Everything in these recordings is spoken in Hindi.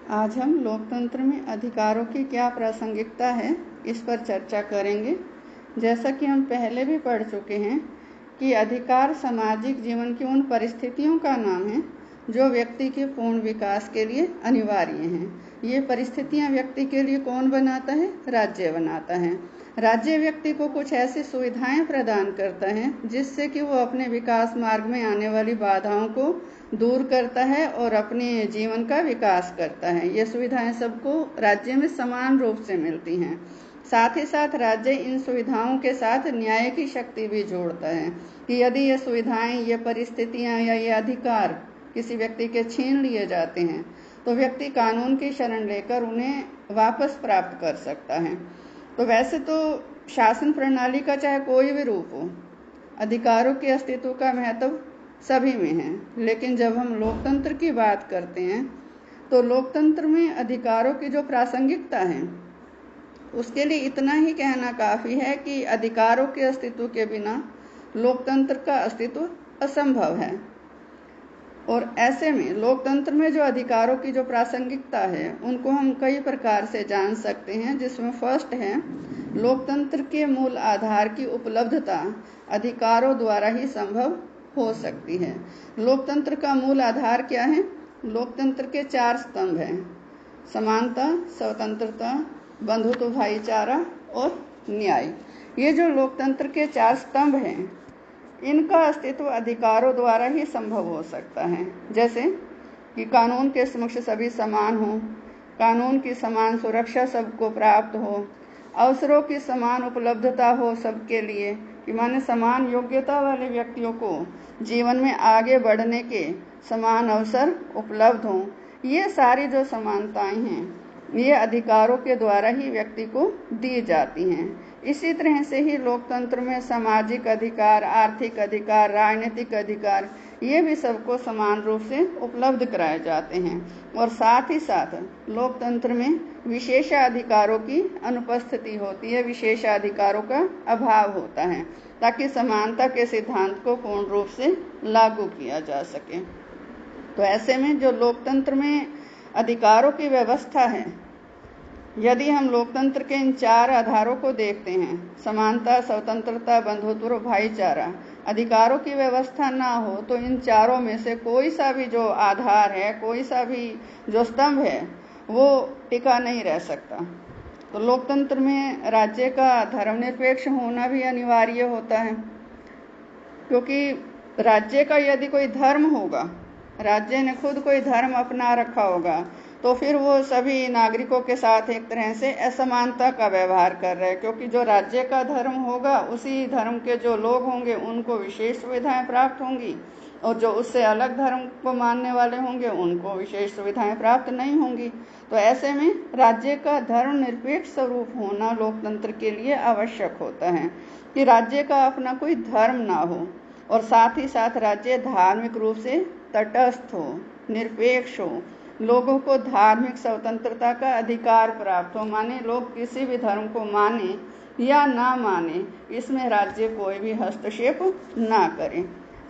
आज हम लोकतंत्र में अधिकारों की क्या प्रासंगिकता है, इस पर चर्चा करेंगे। जैसा कि हम पहले भी पढ़ चुके हैं कि अधिकार सामाजिक जीवन की उन परिस्थितियों का नाम है जो व्यक्ति के पूर्ण विकास के लिए अनिवार्य हैं। ये परिस्थितियां व्यक्ति के लिए कौन बनाता है? राज्य बनाता है। राज्य व्यक्ति को कुछ ऐसी सुविधाएं प्रदान करता है जिससे कि वो अपने विकास मार्ग में आने वाली बाधाओं को दूर करता है और अपने जीवन का विकास करता है। ये सुविधाएं सबको राज्य में समान रूप से मिलती हैं। साथ ही साथ राज्य इन सुविधाओं के साथ न्याय की शक्ति भी जोड़ता है कि यदि ये सुविधाएं, ये परिस्थितियां या ये अधिकार किसी व्यक्ति के छीन लिए जाते हैं तो व्यक्ति कानून की शरण लेकर उन्हें वापस प्राप्त कर सकता है। तो वैसे तो शासन प्रणाली का चाहे कोई भी रूप हो, अधिकारों के अस्तित्व का महत्व सभी में है, लेकिन जब हम लोकतंत्र की बात करते हैं तो लोकतंत्र में अधिकारों की जो प्रासंगिकता है उसके लिए इतना ही कहना काफ़ी है कि अधिकारों के अस्तित्व के बिना लोकतंत्र का अस्तित्व असंभव है। और ऐसे में लोकतंत्र में जो अधिकारों की जो प्रासंगिकता है उनको हम कई प्रकार से जान सकते हैं, जिसमें फर्स्ट है लोकतंत्र के मूल आधार की उपलब्धता अधिकारों द्वारा ही संभव हो सकती है। लोकतंत्र का मूल आधार क्या है? लोकतंत्र के 4 स्तंभ हैं: समानता, स्वतंत्रता, बंधुत्व, भाईचारा और न्याय। ये जो लोकतंत्र के 4 स्तंभ हैं इनका अस्तित्व अधिकारों द्वारा ही संभव हो सकता है। जैसे कि कानून के समक्ष सभी समान हों, कानून की समान सुरक्षा सबको प्राप्त हो, अवसरों की समान उपलब्धता हो सबके लिए, कि माने समान योग्यता वाले व्यक्तियों को जीवन में आगे बढ़ने के समान अवसर उपलब्ध हों। ये सारी जो समानताएं हैं ये अधिकारों के द्वारा ही व्यक्ति को दी जाती हैं। इसी तरह से ही लोकतंत्र में सामाजिक अधिकार, आर्थिक अधिकार, राजनीतिक अधिकार ये भी सबको समान रूप से उपलब्ध कराए जाते हैं। और साथ ही साथ लोकतंत्र में विशेषाधिकारों की अनुपस्थिति होती है, विशेषाधिकारों का अभाव होता है, ताकि समानता के सिद्धांत को पूर्ण रूप से लागू किया जा सके। तो ऐसे में जो लोकतंत्र में अधिकारों की व्यवस्था है, यदि हम लोकतंत्र के इन 4 आधारों को देखते हैं, समानता, स्वतंत्रता, बंधुत्व और भाईचारा, अधिकारों की व्यवस्था ना हो तो इन चारों में से कोई सा भी जो आधार है, कोई सा भी जो स्तंभ है वो टिका नहीं रह सकता। तो लोकतंत्र में राज्य का धर्मनिरपेक्ष होना भी अनिवार्य होता है, क्योंकि राज्य का यदि कोई धर्म होगा, राज्य ने खुद कोई धर्म अपना रखा होगा, तो फिर वो सभी नागरिकों के साथ एक तरह से असमानता का व्यवहार कर रहे हैं, क्योंकि जो राज्य का धर्म होगा उसी धर्म के जो लोग होंगे उनको विशेष सुविधाएं प्राप्त होंगी, और जो उससे अलग धर्म को मानने वाले होंगे उनको विशेष सुविधाएं प्राप्त नहीं होंगी। तो ऐसे में राज्य का धर्मनिरपेक्ष स्वरूप होना लोकतंत्र के लिए आवश्यक होता है, कि राज्य का अपना कोई धर्म ना हो, और साथ ही साथ राज्य धार्मिक रूप से तटस्थ हो, निरपेक्ष हो, लोगों को धार्मिक स्वतंत्रता का अधिकार प्राप्त हो, माने लोग किसी भी धर्म को माने या ना माने, इसमें राज्य कोई भी हस्तक्षेप ना करे।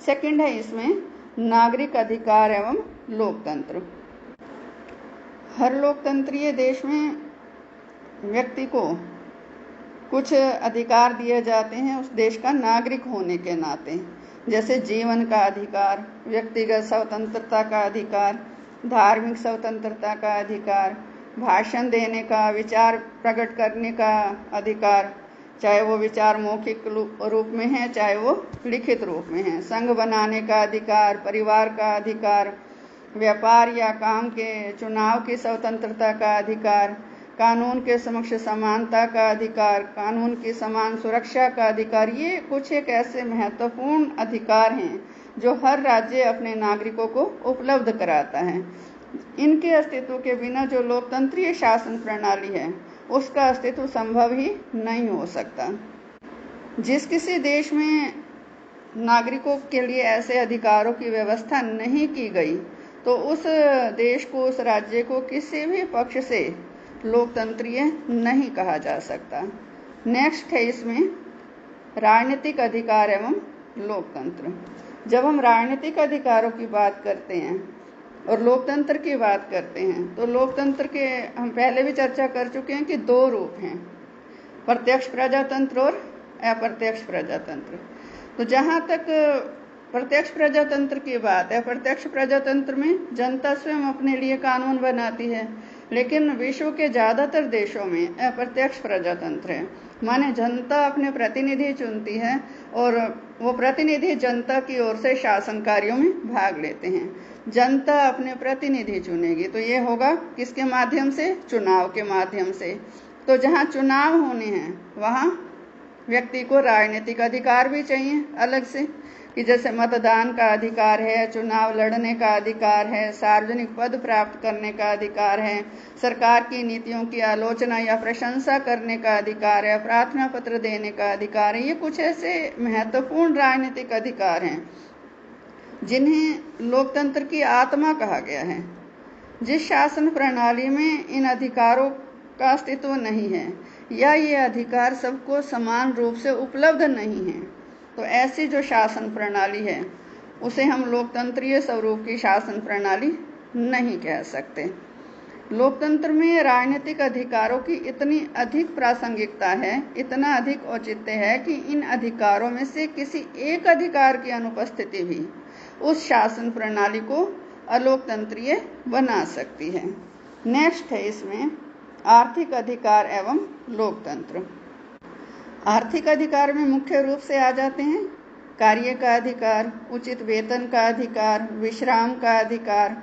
सेकंड है इसमें नागरिक अधिकार एवं लोकतंत्र। हर लोकतंत्रीय देश में व्यक्ति को कुछ अधिकार दिए जाते हैं उस देश का नागरिक होने के नाते, जैसे जीवन का अधिकार, व्यक्तिगत स्वतंत्रता का अधिकार, धार्मिक स्वतंत्रता का अधिकार, भाषण देने का, विचार प्रकट करने का अधिकार, चाहे वो विचार मौखिक रूप में है चाहे वो लिखित रूप में है, संघ बनाने का अधिकार, परिवार का अधिकार, व्यापार या काम के चुनाव की स्वतंत्रता का अधिकार, कानून के समक्ष समानता का अधिकार, कानून की समान सुरक्षा का अधिकार। ये कुछ एक ऐसे महत्वपूर्ण अधिकार हैं जो हर राज्य अपने नागरिकों को उपलब्ध कराता है। इनके अस्तित्व के बिना जो लोकतंत्रीय शासन प्रणाली है उसका अस्तित्व संभव ही नहीं हो सकता। जिस किसी देश में नागरिकों के लिए ऐसे अधिकारों की व्यवस्था नहीं की गई तो उस देश को, उस राज्य को किसी भी पक्ष से लोकतंत्रीय नहीं कहा जा सकता। नेक्स्ट है इसमें राजनीतिक अधिकार एवं लोकतंत्र। जब हम राजनीतिक अधिकारों की बात करते हैं और लोकतंत्र की बात करते हैं तो लोकतंत्र के हम पहले भी चर्चा कर चुके हैं कि दो रूप हैं, प्रत्यक्ष प्रजातंत्र और अप्रत्यक्ष प्रजातंत्र। तो जहाँ तक प्रत्यक्ष प्रजातंत्र की बात है, प्रत्यक्ष प्रजातंत्र में जनता स्वयं अपने लिए कानून बनाती है, लेकिन विश्व के ज़्यादातर देशों में अप्रत्यक्ष प्रजातंत्र है। माने जनता अपने प्रतिनिधि चुनती है और वो प्रतिनिधि जनता की ओर से शासन कार्यों में भाग लेते हैं। जनता अपने प्रतिनिधि चुनेगी तो ये होगा किसके माध्यम से? चुनाव के माध्यम से। तो जहाँ चुनाव होने हैं वहाँ व्यक्ति को राजनीतिक अधिकार भी चाहिए अलग से, कि जैसे मतदान का अधिकार है, चुनाव लड़ने का अधिकार है, सार्वजनिक पद प्राप्त करने का अधिकार है, सरकार की नीतियों की आलोचना या प्रशंसा करने का अधिकार है, प्रार्थना पत्र देने का अधिकार है। ये कुछ ऐसे महत्वपूर्ण राजनीतिक अधिकार हैं जिन्हें लोकतंत्र की आत्मा कहा गया है। जिस शासन प्रणाली में इन अधिकारों का अस्तित्व नहीं है या ये अधिकार सबको समान रूप से उपलब्ध नहीं है, तो ऐसी जो शासन प्रणाली है उसे हम लोकतंत्रीय स्वरूप की शासन प्रणाली नहीं कह सकते। लोकतंत्र में राजनीतिक अधिकारों की इतनी अधिक प्रासंगिकता है, इतना अधिक औचित्य है कि इन अधिकारों में से किसी एक अधिकार की अनुपस्थिति भी उस शासन प्रणाली को अलोकतंत्रीय बना सकती है। नेक्स्ट है इसमें आर्थिक अधिकार एवं लोकतंत्र। आर्थिक अधिकार में मुख्य रूप से आ जाते हैं कार्य का अधिकार, उचित वेतन का अधिकार, विश्राम का अधिकार,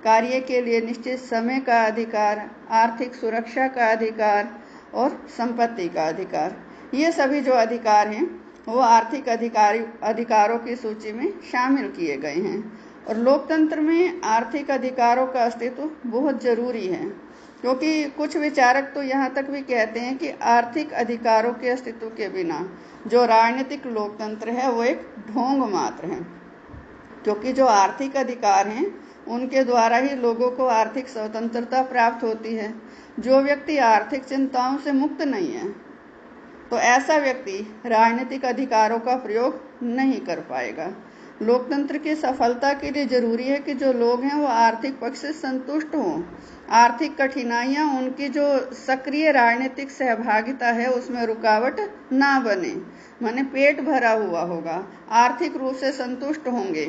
कार्य के लिए निश्चित समय का अधिकार, आर्थिक सुरक्षा का अधिकार और संपत्ति का अधिकार। ये सभी जो अधिकार हैं वो आर्थिक अधिकारों की सूची में शामिल किए गए हैं। और लोकतंत्र में आर्थिक अधिकारों का अस्तित्व बहुत जरूरी है, क्योंकि कुछ विचारक तो यहाँ तक भी कहते हैं कि आर्थिक अधिकारों के अस्तित्व के बिना जो राजनीतिक लोकतंत्र है वो एक ढोंग मात्र है, क्योंकि जो आर्थिक अधिकार हैं उनके द्वारा ही लोगों को आर्थिक स्वतंत्रता प्राप्त होती है। जो व्यक्ति आर्थिक चिंताओं से मुक्त नहीं है तो ऐसा व्यक्ति राजनीतिक अधिकारों का प्रयोग नहीं कर पाएगा। लोकतंत्र की सफलता के लिए जरूरी है कि जो लोग हैं वो आर्थिक पक्ष से संतुष्ट हों, आर्थिक कठिनाइयां उनकी जो सक्रिय राजनीतिक सहभागिता है उसमें रुकावट ना बने। माने पेट भरा हुआ होगा, आर्थिक रूप से संतुष्ट होंगे,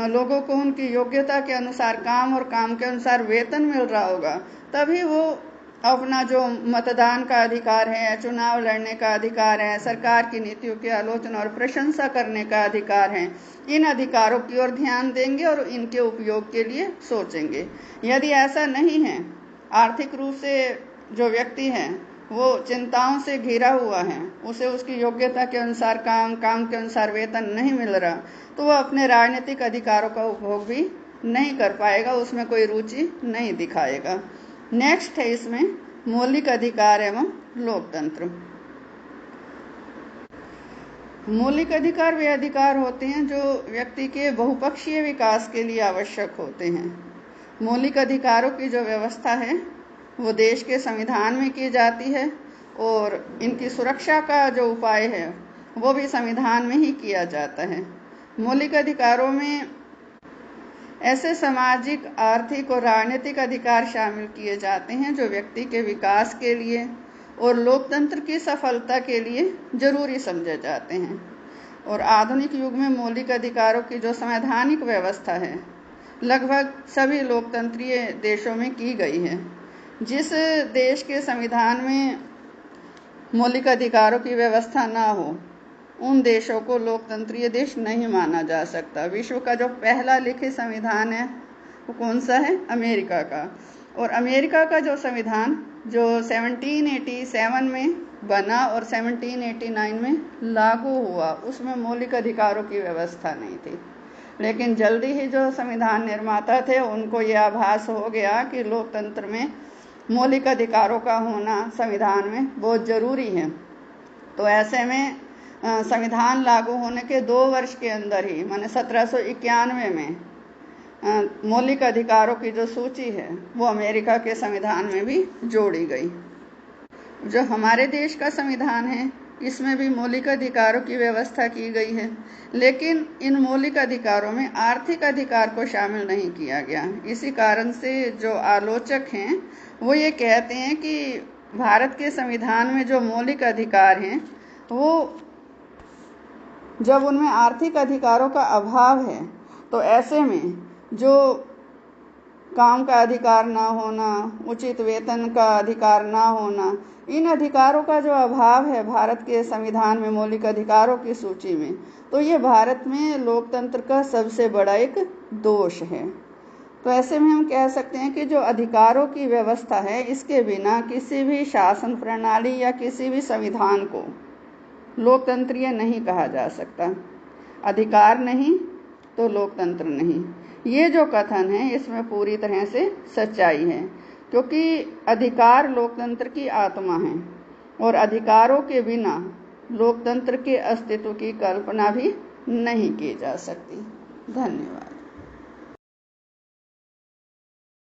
लोगों को उनकी योग्यता के अनुसार काम और काम के अनुसार वेतन मिल रहा होगा, तभी वो अपना जो मतदान का अधिकार है, चुनाव लड़ने का अधिकार है, सरकार की नीतियों की आलोचना और प्रशंसा करने का अधिकार है, इन अधिकारों की ओर ध्यान देंगे और इनके उपयोग के लिए सोचेंगे। यदि ऐसा नहीं है, आर्थिक रूप से जो व्यक्ति है वो चिंताओं से घिरा हुआ है, उसे उसकी योग्यता के अनुसार काम के अनुसार वेतन नहीं मिल रहा, तो वह अपने राजनीतिक अधिकारों का उपभोग भी नहीं कर पाएगा, उसमें कोई रुचि नहीं दिखाएगा। नेक्स्ट है इसमें मौलिक अधिकार एवं लोकतंत्र। मौलिक अधिकार वे अधिकार होते हैं जो व्यक्ति के बहुपक्षीय विकास के लिए आवश्यक होते हैं। मौलिक अधिकारों की जो व्यवस्था है वो देश के संविधान में की जाती है और इनकी सुरक्षा का जो उपाय है वो भी संविधान में ही किया जाता है। मौलिक अधिकारों में ऐसे सामाजिक, आर्थिक और राजनीतिक अधिकार शामिल किए जाते हैं जो व्यक्ति के विकास के लिए और लोकतंत्र की सफलता के लिए जरूरी समझे जाते हैं। और आधुनिक युग में मौलिक अधिकारों की जो संवैधानिक व्यवस्था है लगभग सभी लोकतंत्रीय देशों में की गई है। जिस देश के संविधान में मौलिक अधिकारों की व्यवस्था ना हो उन देशों को लोकतंत्रीय देश नहीं माना जा सकता। विश्व का जो पहला लिखित संविधान है वो कौन सा है? अमेरिका का। और अमेरिका का जो संविधान जो 1787 में बना और 1789 में लागू हुआ, उसमें मौलिक अधिकारों की व्यवस्था नहीं थी। लेकिन जल्दी ही जो संविधान निर्माता थे उनको ये आभास हो गया कि लोकतंत्र में मौलिक अधिकारों का होना संविधान में बहुत ज़रूरी है। तो ऐसे में संविधान लागू होने के 2 वर्ष के अंदर ही माने 1791 में मौलिक अधिकारों की जो सूची है वो अमेरिका के संविधान में भी जोड़ी गई। जो हमारे देश का संविधान है इसमें भी मौलिक अधिकारों की व्यवस्था की गई है, लेकिन इन मौलिक अधिकारों में आर्थिक अधिकार को शामिल नहीं किया गया। इसी कारण से जो आलोचक हैं वो ये कहते हैं कि भारत के संविधान में जो मौलिक अधिकार हैं वो जब उनमें आर्थिक अधिकारों का अभाव है तो ऐसे में जो काम का अधिकार ना होना, उचित वेतन का अधिकार ना होना, इन अधिकारों का जो अभाव है भारत के संविधान में मौलिक अधिकारों की सूची में, तो ये भारत में लोकतंत्र का सबसे बड़ा एक दोष है। तो ऐसे में हम कह सकते हैं कि जो अधिकारों की व्यवस्था है इसके बिना किसी भी शासन प्रणाली या किसी भी संविधान को लोकतंत्रीय नहीं कहा जा सकता। अधिकार नहीं तो लोकतंत्र नहीं। ये जो कथन है इसमें पूरी तरह से सच्चाई है, क्योंकि अधिकार लोकतंत्र की आत्मा है और अधिकारों के बिना लोकतंत्र के अस्तित्व की कल्पना भी नहीं की जा सकती। धन्यवाद।